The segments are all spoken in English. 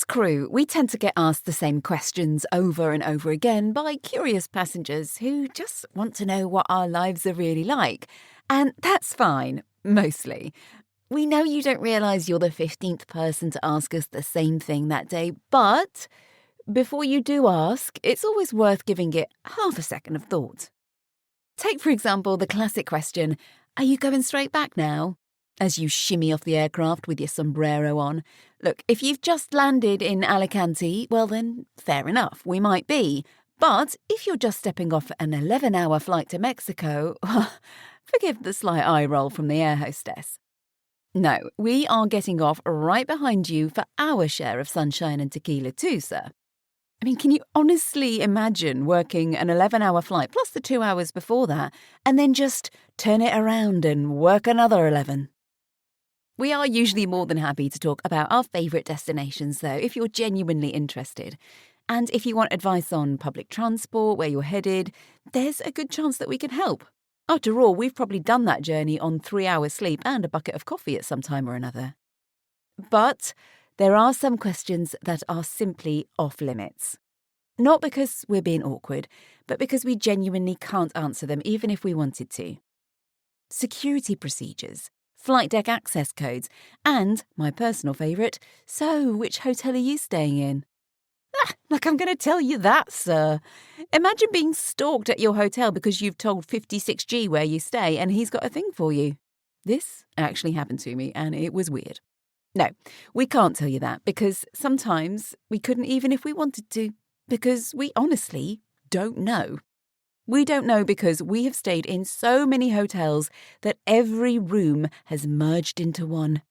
Us crew, we tend to get asked the same questions over and over again by curious passengers who just want to know what our lives are really like. And that's fine, mostly. We know you don't realise you're the 15th person to ask us the same thing that day, but before you do ask, it's always worth giving it half a second of thought. Take, for example, the classic question, are you going straight back now? As you shimmy off the aircraft with your sombrero on. Look, if you've just landed in Alicante, well then, fair enough, we might be. But if you're just stepping off an 11-hour flight to Mexico, forgive the slight eye roll from the air hostess. No, we are getting off right behind you for our share of sunshine and tequila too, sir. I mean, can you honestly imagine working an 11-hour flight, plus the 2 hours before that, and then just turn it around and work another 11? We are usually more than happy to talk about our favourite destinations, though, if you're genuinely interested. And if you want advice on public transport, where you're headed, there's a good chance that we can help. After all, we've probably done that journey on 3 hours sleep and a bucket of coffee at some time or another. But there are some questions that are simply off limits. Not because we're being awkward, but because we genuinely can't answer them even if we wanted to. Security procedures, flight deck access codes, and, my personal favourite, so which hotel are you staying in? Like I'm going to tell you that, sir. Imagine being stalked at your hotel because you've told 56G where you stay and he's got a thing for you. This actually happened to me and it was weird. No, we can't tell you that because sometimes we couldn't even if we wanted to, because we honestly don't know. We don't know because we have stayed in so many hotels that every room has merged into one.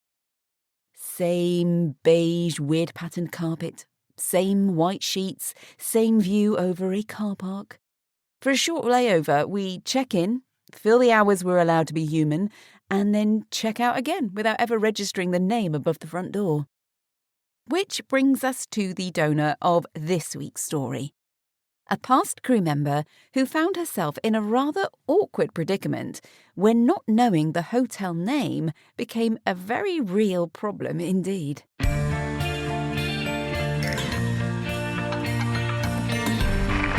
Same beige weird patterned carpet, same white sheets, same view over a car park. For a short layover, we check in, fill the hours we're allowed to be human, and then check out again without ever registering the name above the front door. Which brings us to the donor of this week's story. A past crew member who found herself in a rather awkward predicament when not knowing the hotel name became a very real problem indeed.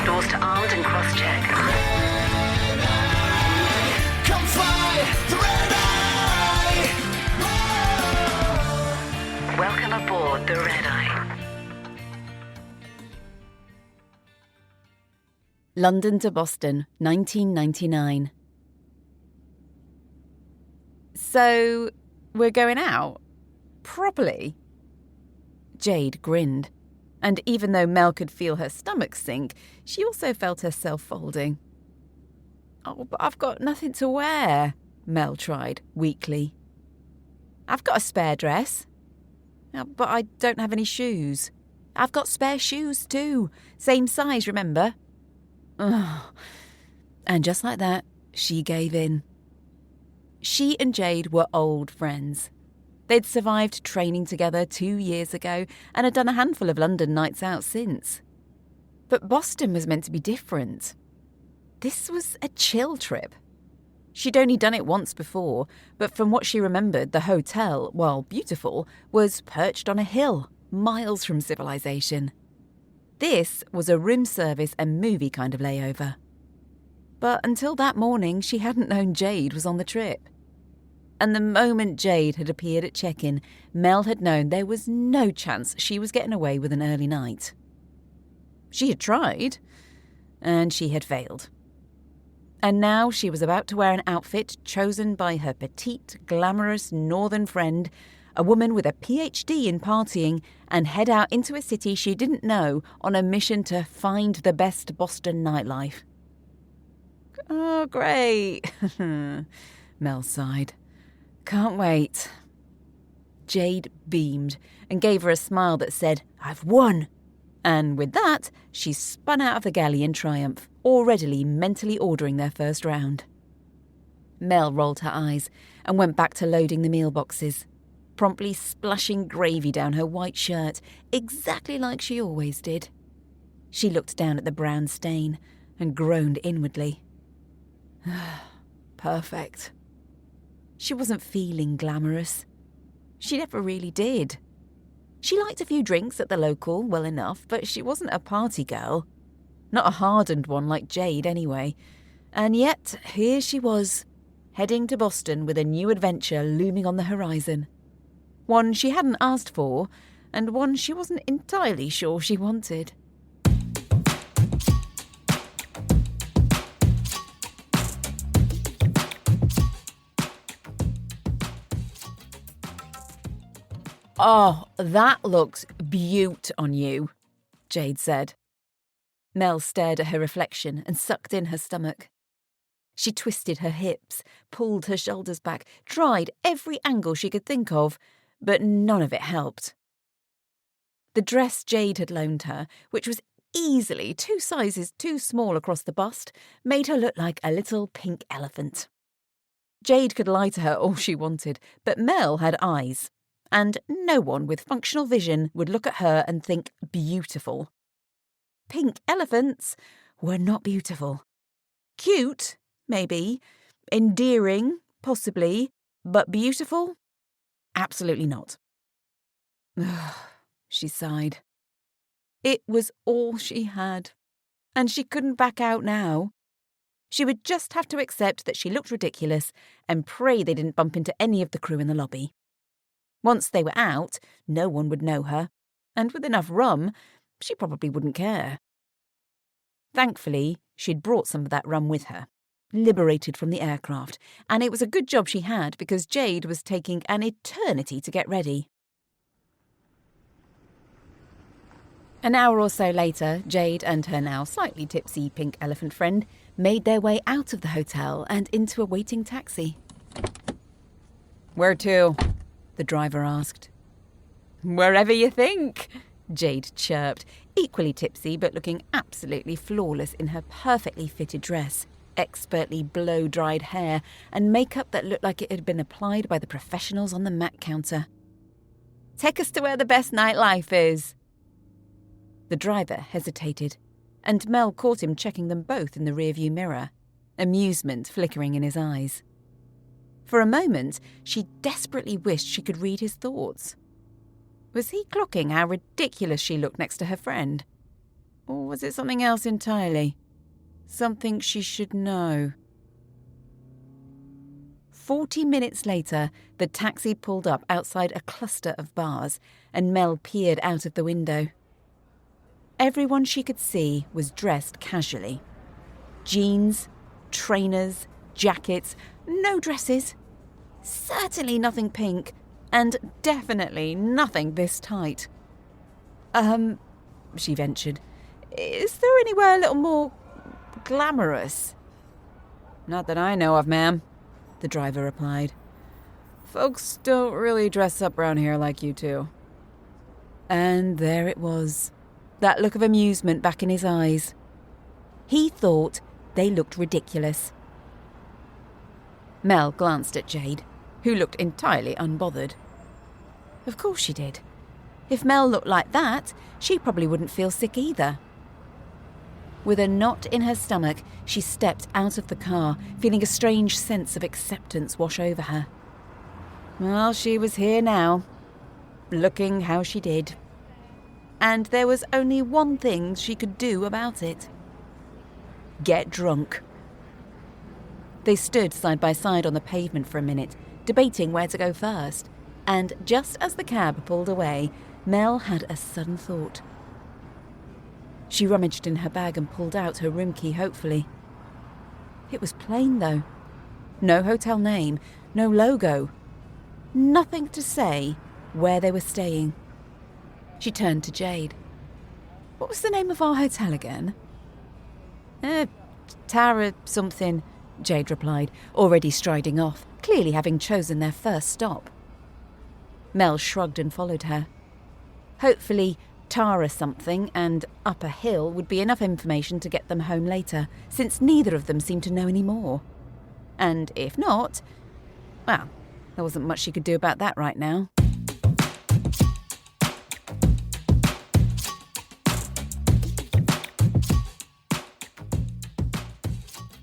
Doors to armed and cross-check. Come fly the red eye! Whoa! Welcome aboard the Red Eye. London to Boston, 1999. So, we're going out? Properly? Jade grinned. And even though Mel could feel her stomach sink, she also felt herself folding. Oh, but I've got nothing to wear, Mel tried, weakly. I've got a spare dress. But I don't have any shoes. I've got spare shoes too. Same size, remember? Ugh. And just like that, she gave in. She and Jade were old friends. They'd survived training together 2 years ago and had done a handful of London nights out since. But Boston was meant to be different. This was a chill trip. She'd only done it once before, but from what she remembered, the hotel, while beautiful, was perched on a hill, miles from civilization. This was a room service and movie kind of layover. But until that morning, she hadn't known Jade was on the trip. And the moment Jade had appeared at check-in, Mel had known there was no chance she was getting away with an early night. She had tried, and she had failed. And now she was about to wear an outfit chosen by her petite, glamorous northern friend, a woman with a PhD in partying, and head out into a city she didn't know on a mission to find the best Boston nightlife. Oh, great, Mel sighed. Can't wait. Jade beamed and gave her a smile that said, I've won. And with that, she spun out of the galley in triumph, already mentally ordering their first round. Mel rolled her eyes and went back to loading the meal boxes, promptly splashing gravy down her white shirt, exactly like she always did. She looked down at the brown stain and groaned inwardly. Perfect. She wasn't feeling glamorous. She never really did. She liked a few drinks at the local, well enough, but she wasn't a party girl. Not a hardened one like Jade, anyway. And yet, here she was, heading to Boston with a new adventure looming on the horizon. One she hadn't asked for, and one she wasn't entirely sure she wanted. "Oh, that looks beaut on you," Jade said. Mel stared at her reflection and sucked in her stomach. She twisted her hips, pulled her shoulders back, tried every angle she could think of, but none of it helped. The dress Jade had loaned her, which was easily 2 sizes too small across the bust, made her look like a little pink elephant. Jade could lie to her all she wanted, but Mel had eyes, and no one with functional vision would look at her and think beautiful. Pink elephants were not beautiful. Cute, maybe. Endearing, possibly. But beautiful? Absolutely not. She sighed. It was all she had, and she couldn't back out now. She would just have to accept that she looked ridiculous and pray they didn't bump into any of the crew in the lobby. Once they were out, no one would know her, and with enough rum, she probably wouldn't care. Thankfully, she'd brought some of that rum with her, liberated from the aircraft, and it was a good job she had because Jade was taking an eternity to get ready. An hour or so later, Jade and her now slightly tipsy pink elephant friend made their way out of the hotel and into a waiting taxi. "Where to?" the driver asked. "Wherever you think," Jade chirped, equally tipsy but looking absolutely flawless in her perfectly fitted dress, expertly blow-dried hair, and makeup that looked like it had been applied by the professionals on the Mac counter. "Take us to where the best nightlife is." The driver hesitated, and Mel caught him checking them both in the rearview mirror, amusement flickering in his eyes. For a moment, she desperately wished she could read his thoughts. Was he clocking how ridiculous she looked next to her friend? Or was it something else entirely? Something she should know? 40 minutes later, the taxi pulled up outside a cluster of bars, and Mel peered out of the window. Everyone she could see was dressed casually. Jeans, trainers, jackets, no dresses. Certainly nothing pink, and definitely nothing this tight. She ventured, "Is there anywhere a little more glamorous?" "Not that I know of, ma'am," the driver replied. "Folks don't really dress up around here like you two." And there it was, that look of amusement back in his eyes. He thought they looked ridiculous. Mel glanced at Jade, who looked entirely unbothered. Of course she did. If Mel looked like that, she probably wouldn't feel sick either. With a knot in her stomach, she stepped out of the car, feeling a strange sense of acceptance wash over her. Well, she was here now, looking how she did. And there was only one thing she could do about it. Get drunk. They stood side by side on the pavement for a minute, debating where to go first, and just as the cab pulled away, Mel had a sudden thought. She rummaged in her bag and pulled out her room key hopefully. It was plain, though. No hotel name, no logo. Nothing to say where they were staying. She turned to Jade. "What was the name of our hotel again?" Tara something," Jade replied, already striding off, clearly having chosen their first stop. Mel shrugged and followed her. Hopefully, Tara something and up a hill would be enough information to get them home later, since neither of them seemed to know any more. And if not, well, there wasn't much she could do about that right now.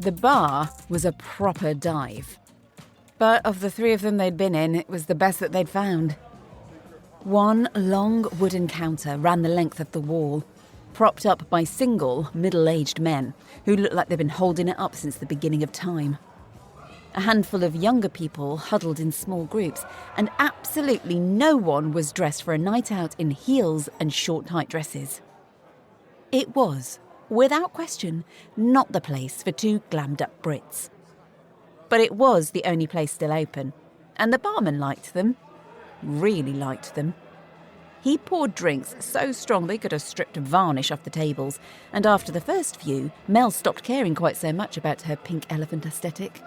The bar was a proper dive. But of the 3 of them they'd been in, it was the best that they'd found. One long wooden counter ran the length of the wall, propped up by single, middle-aged men who looked like they'd been holding it up since the beginning of time. A handful of younger people huddled in small groups, and absolutely no one was dressed for a night out in heels and short tight dresses. It was, without question, not the place for two glammed-up Brits. But it was the only place still open, and the barman liked them. Really liked them. He poured drinks so strong they could have stripped varnish off the tables, and after the first few, Mel stopped caring quite so much about her pink elephant aesthetic.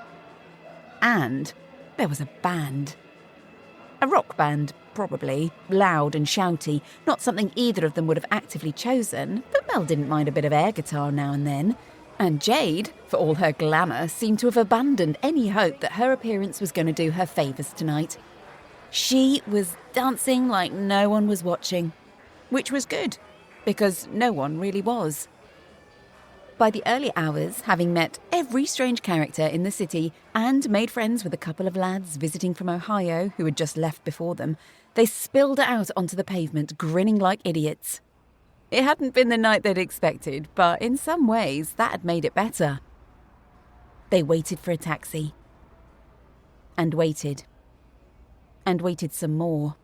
And there was a band. A rock band, probably, loud and shouty, not something either of them would have actively chosen, but Mel didn't mind a bit of air guitar now and then. And Jade, for all her glamour, seemed to have abandoned any hope that her appearance was going to do her favours tonight. She was dancing like no one was watching, which was good, because no one really was. By the early hours, having met every strange character in the city and made friends with a couple of lads visiting from Ohio who had just left before them, they spilled out onto the pavement, grinning like idiots. It hadn't been the night they'd expected, but in some ways that had made it better. They waited for a taxi. And waited. And waited some more.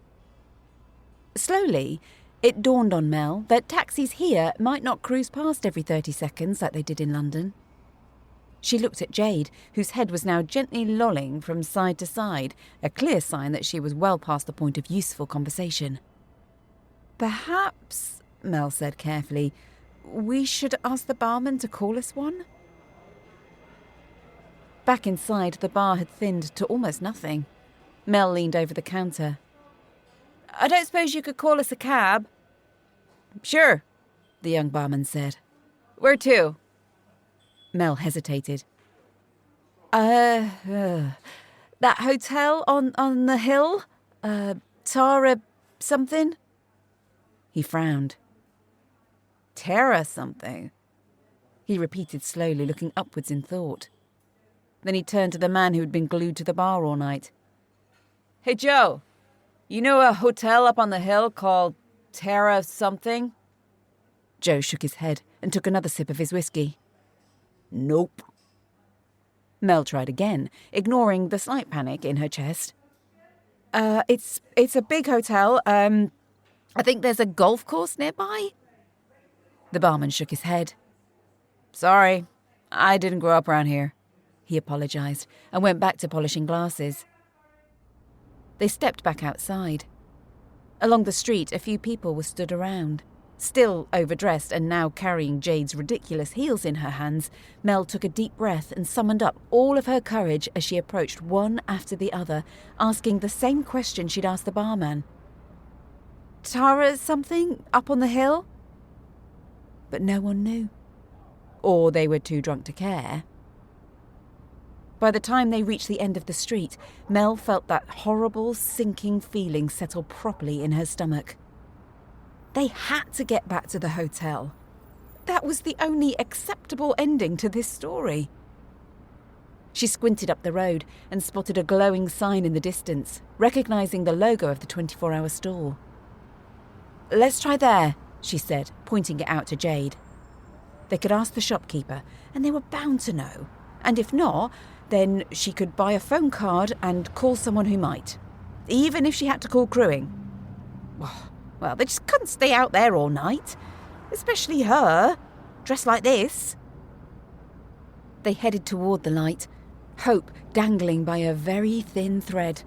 Slowly, it dawned on Mel that taxis here might not cruise past every 30 seconds like they did in London. She looked at Jade, whose head was now gently lolling from side to side, a clear sign that she was well past the point of useful conversation. "Perhaps," Mel said carefully, "we should ask the barman to call us one?" Back inside, the bar had thinned to almost nothing. Mel leaned over the counter. "I don't suppose you could call us a cab?" "Sure," the young barman said. "Where to?" Mel hesitated. That hotel on the hill? Tara something?" He frowned. "Tara something?" he repeated slowly, looking upwards in thought. Then he turned to the man who had been glued to the bar all night. "Hey, Joe, you know a hotel up on the hill called Tara something?" Joe shook his head and took another sip of his whiskey. "Nope." Mel tried again, ignoring the slight panic in her chest. It's a big hotel. I think there's a golf course nearby." The barman shook his head. "Sorry, I didn't grow up around here," he apologised, and went back to polishing glasses. They stepped back outside. Along the street, a few people were stood around. Still overdressed and now carrying Jade's ridiculous heels in her hands, Mel took a deep breath and summoned up all of her courage as she approached one after the other, asking the same question she'd asked the barman. "Tara something up on the hill?" But no one knew. Or they were too drunk to care. By the time they reached the end of the street, Mel felt that horrible, sinking feeling settle properly in her stomach. They had to get back to the hotel. That was the only acceptable ending to this story. She squinted up the road and spotted a glowing sign in the distance, recognising the logo of the 24-hour stall. "Let's try there," she said, pointing it out to Jade. They could ask the shopkeeper, and they were bound to know. And if not, then she could buy a phone card and call someone who might, even if she had to call crewing. Well, they just couldn't stay out there all night, especially her, dressed like this. They headed toward the light, hope dangling by a very thin thread.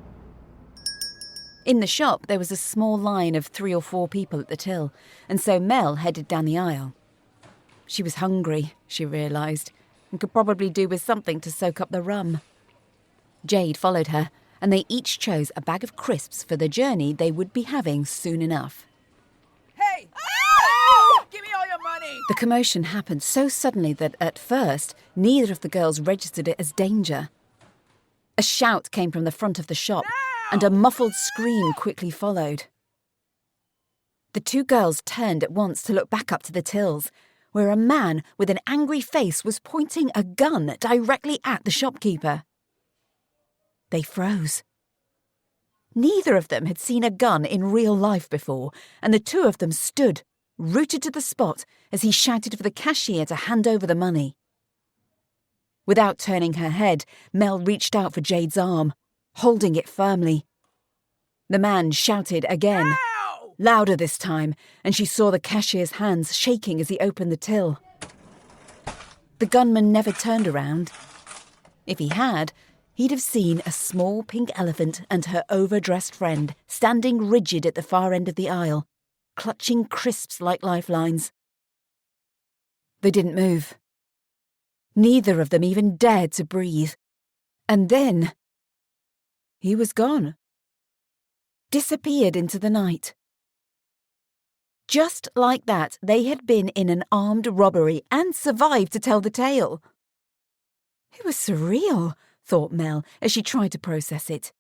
In the shop, there was a small line of 3 or 4 people at the till, and so Mel headed down the aisle. She was hungry, she realised, and could probably do with something to soak up the rum. Jade followed her, and they each chose a bag of crisps for the journey they would be having soon enough. "Hey! Oh! Give me all your money!" The commotion happened so suddenly that at first, neither of the girls registered it as danger. A shout came from the front of the shop, and a muffled scream quickly followed. The 2 girls turned at once to look back up to the tills, where a man with an angry face was pointing a gun directly at the shopkeeper. They froze. Neither of them had seen a gun in real life before, and the two of them stood, rooted to the spot, as he shouted for the cashier to hand over the money. Without turning her head, Mel reached out for Jade's arm, holding it firmly. The man shouted again, Ow! louder this time, and she saw the cashier's hands shaking as he opened the till. The gunman never turned around. If he had, he'd have seen a small pink elephant and her overdressed friend standing rigid at the far end of the aisle, clutching crisps like lifelines. They didn't move. Neither of them even dared to breathe. And then he was gone. Disappeared into the night. Just like that, they had been in an armed robbery and survived to tell the tale. It was surreal, thought Mel as she tried to process it.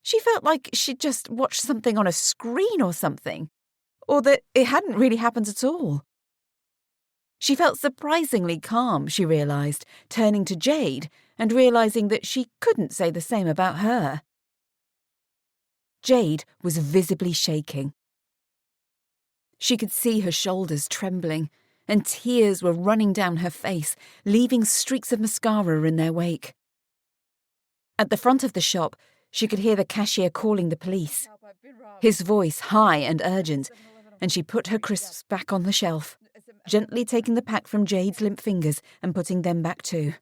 She felt like she'd just watched something on a screen or something, or that it hadn't really happened at all. She felt surprisingly calm, she realised, turning to Jade and realising that she couldn't say the same about her. Jade was visibly shaking. She could see her shoulders trembling, and tears were running down her face, leaving streaks of mascara in their wake. At the front of the shop, she could hear the cashier calling the police, his voice high and urgent, and she put her crisps back on the shelf, gently taking the pack from Jade's limp fingers and putting them back too.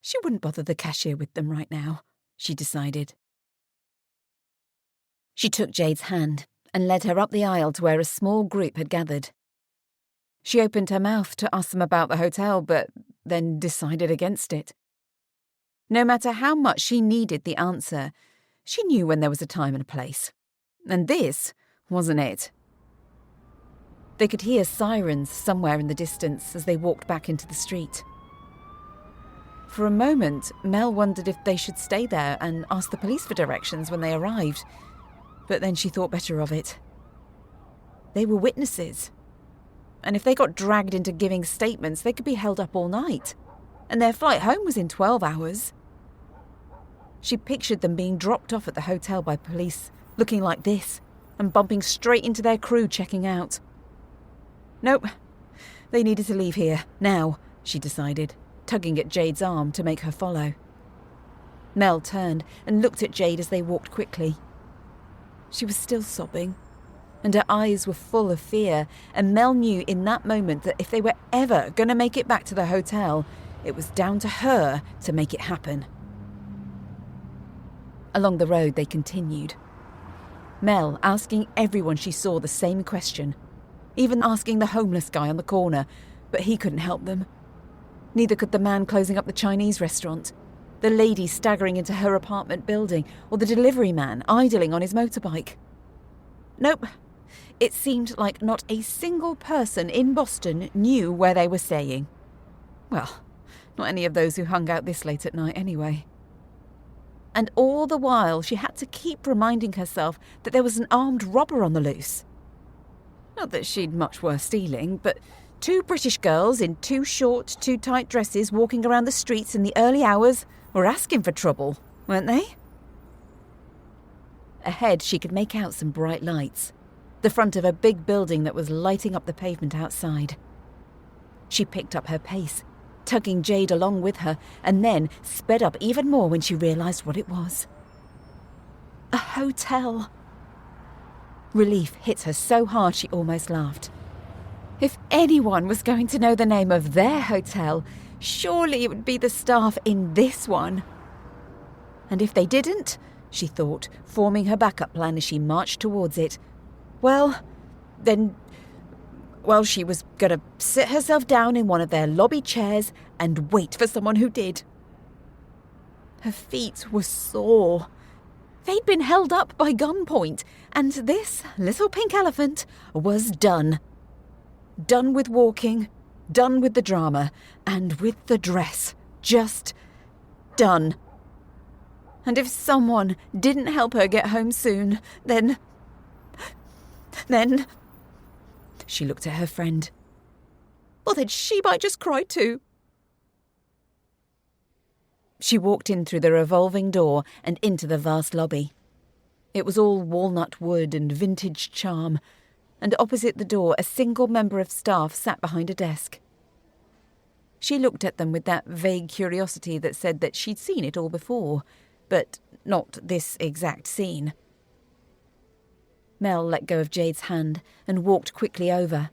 She wouldn't bother the cashier with them right now, she decided. She took Jade's hand and led her up the aisle to where a small group had gathered. She opened her mouth to ask them about the hotel, but then decided against it. No matter how much she needed the answer, she knew when there was a time and a place. And this wasn't it. They could hear sirens somewhere in the distance as they walked back into the street. For a moment, Mel wondered if they should stay there and ask the police for directions when they arrived. But then she thought better of it. They were witnesses. And if they got dragged into giving statements, they could be held up all night. And their flight home was in 12 hours. She pictured them being dropped off at the hotel by police, looking like this, and bumping straight into their crew checking out. Nope. They needed to leave here, now, she decided, tugging at Jade's arm to make her follow. Mel turned and looked at Jade as they walked quickly. She was still sobbing, and her eyes were full of fear, and Mel knew in that moment that if they were ever going to make it back to the hotel, it was down to her to make it happen. Along the road they continued. Mel asking everyone she saw the same question, even asking the homeless guy on the corner, but he couldn't help them. Neither could the man closing up the Chinese restaurant, the lady staggering into her apartment building, or the delivery man idling on his motorbike. Nope. It seemed like not a single person in Boston knew where they were staying. Well, not any of those who hung out this late at night anyway. And all the while she had to keep reminding herself that there was an armed robber on the loose. Not that she'd much worth stealing, but 2 British girls in 2 short, too tight dresses walking around the streets in the early hours were asking for trouble, weren't they? Ahead she could make out some bright lights, the front of a big building that was lighting up the pavement outside. She picked up her pace, tugging Jade along with her, and then sped up even more when she realised what it was. A hotel. Relief hit her so hard she almost laughed. If anyone was going to know the name of their hotel, surely it would be the staff in this one. And if they didn't, she thought, forming her backup plan as she marched towards it, she was going to sit herself down in one of their lobby chairs and wait for someone who did. Her feet were sore. They'd been held up by gunpoint, and this little pink elephant was done. Done with walking, done with the drama, and with the dress. Just done. And if someone didn't help her get home soon, then... She looked at her friend. Well, then she might just cry too. She walked in through the revolving door and into the vast lobby. It was all walnut wood and vintage charm, and opposite the door a single member of staff sat behind a desk. She looked at them with that vague curiosity that said that she'd seen it all before, but not this exact scene. Mel let go of Jade's hand and walked quickly over.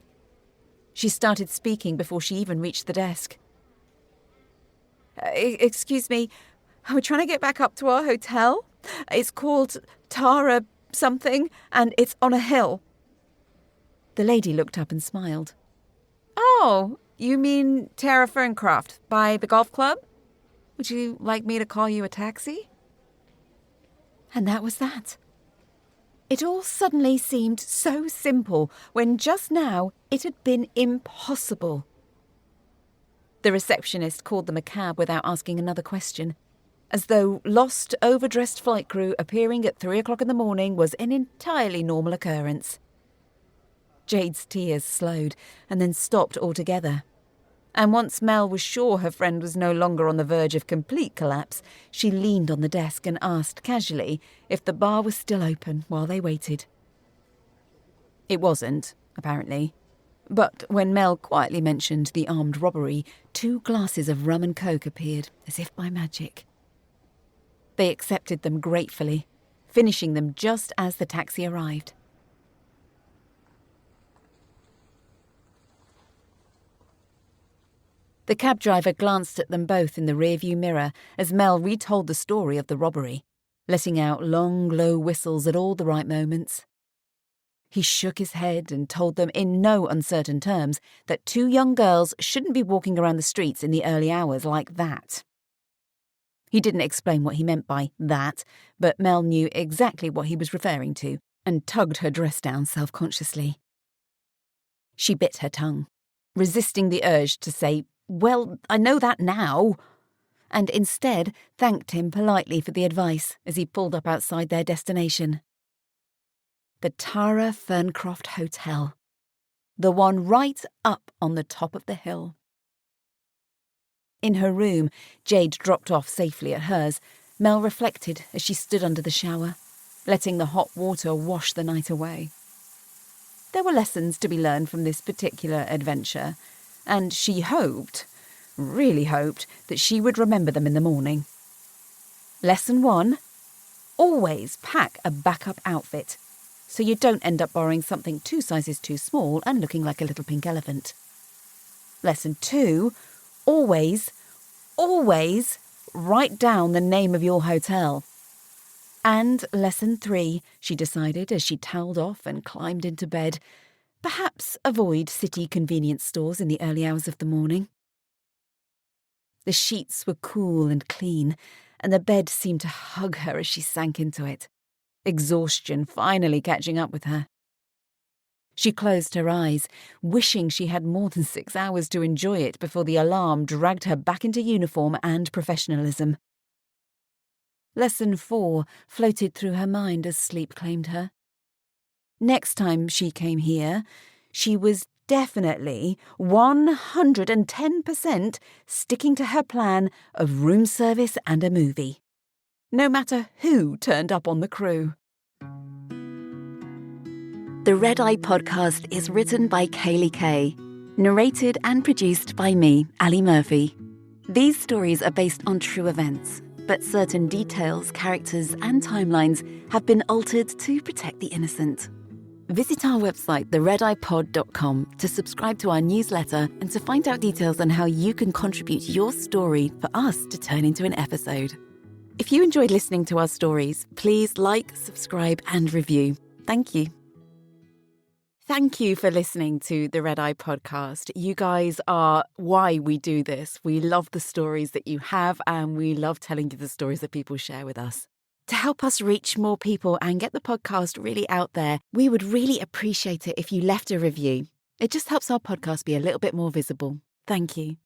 She started speaking before she even reached the desk. Excuse me, we're trying to get back up to our hotel. It's called Tara something, and it's on a hill. The lady looked up and smiled. Oh, you mean Tara Ferncroft by the golf club? Would you like me to call you a taxi? And that was that. It all suddenly seemed so simple when just now it had been impossible. The receptionist called them a cab without asking another question, as though lost, overdressed flight crew appearing at 3 o'clock in the morning was an entirely normal occurrence. Jade's tears slowed and then stopped altogether. And once Mel was sure her friend was no longer on the verge of complete collapse, she leaned on the desk and asked casually if the bar was still open while they waited. It wasn't, apparently. But when Mel quietly mentioned the armed robbery, 2 glasses of rum and coke appeared, as if by magic. They accepted them gratefully, finishing them just as the taxi arrived. The cab driver glanced at them both in the rearview mirror as Mel retold the story of the robbery, letting out long, low whistles at all the right moments. He shook his head and told them in no uncertain terms that 2 young girls shouldn't be walking around the streets in the early hours like that. He didn't explain what he meant by that, but Mel knew exactly what he was referring to and tugged her dress down self-consciously. She bit her tongue, resisting the urge to say, "Well, I know that now," and instead thanked him politely for the advice as he pulled up outside their destination. The Tara Ferncroft Hotel. The one right up on the top of the hill. In her room, Jade dropped off safely at hers. Mel reflected as she stood under the shower, letting the hot water wash the night away. There were lessons to be learned from this particular adventure, and she really hoped, that she would remember them in the morning. Lesson 1. Always pack a backup outfit, so you don't end up borrowing something 2 sizes too small and looking like a little pink elephant. Lesson 2. Always write down the name of your hotel. And lesson 3, she decided as she toweled off and climbed into bed, perhaps avoid city convenience stores in the early hours of the morning. The sheets were cool and clean, and the bed seemed to hug her as she sank into it, exhaustion finally catching up with her. She closed her eyes, wishing she had more than 6 hours to enjoy it before the alarm dragged her back into uniform and professionalism. Lesson 4 floated through her mind as sleep claimed her. Next time she came here, she was definitely 110% sticking to her plan of room service and a movie, no matter who turned up on the crew. The Red Eye podcast is written by Kaylee Kay, narrated and produced by me, Ali Murphy. These stories are based on true events, but certain details, characters, and timelines have been altered to protect the innocent. Visit our website, theredeyepod.com, to subscribe to our newsletter and to find out details on how you can contribute your story for us to turn into an episode. If you enjoyed listening to our stories, please like, subscribe, and review. Thank you. Thank you for listening to the Red Eye podcast. You guys are why we do this. We love the stories that you have, and we love telling you the stories that people share with us. To help us reach more people and get the podcast really out there, we would really appreciate it if you left a review. It just helps our podcast be a little bit more visible. Thank you.